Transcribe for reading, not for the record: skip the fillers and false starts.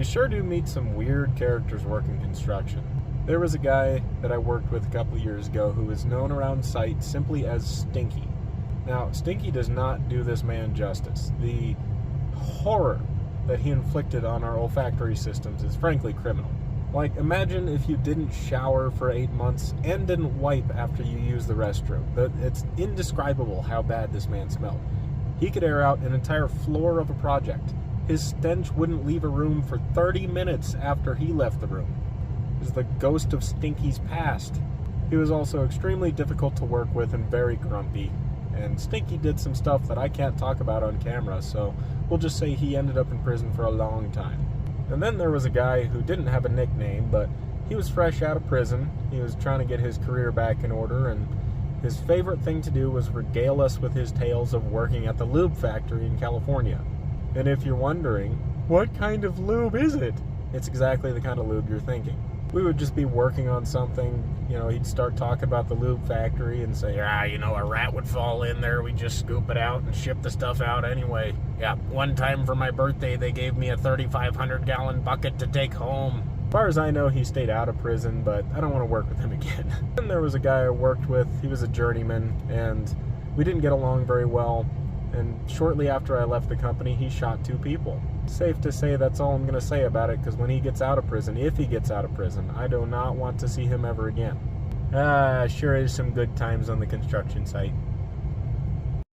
You sure do meet some weird characters working construction. There was a guy that I worked with a couple of years ago who is known around site simply as Stinky. Now, Stinky does not do this man justice. The horror that he inflicted on our olfactory systems is frankly criminal. Like, imagine if you didn't shower for 8 months and didn't wipe after you used the restroom. It's indescribable how bad this man smelled. He could air out an entire floor of a project. His stench wouldn't leave a room for 30 minutes after he left the room. It was the ghost of Stinky's past. He was also extremely difficult to work with and very grumpy. And Stinky did some stuff that I can't talk about on camera, so we'll just say he ended up in prison for a long time. And then there was a guy who didn't have a nickname, but he was fresh out of prison. He was trying to get his career back in order, and his favorite thing to do was regale us with his tales of working at the lube factory in California. And if you're wondering, what kind of lube is it? It's exactly the kind of lube you're thinking. We would just be working on something, he'd start talking about the lube factory and say, a rat would fall in there, we'd just scoop it out and ship the stuff out anyway. Yeah, one time for my birthday, they gave me a 3,500-gallon bucket to take home. As far as I know, he stayed out of prison, but I don't want to work with him again. Then there was a guy I worked with, he was a journeyman, and we didn't get along very well. And shortly after I left the company, he shot 2 people. Safe to say that's all I'm going to say about it, because when he gets out of prison, if he gets out of prison, I do not want to see him ever again. Sure is some good times on the construction site.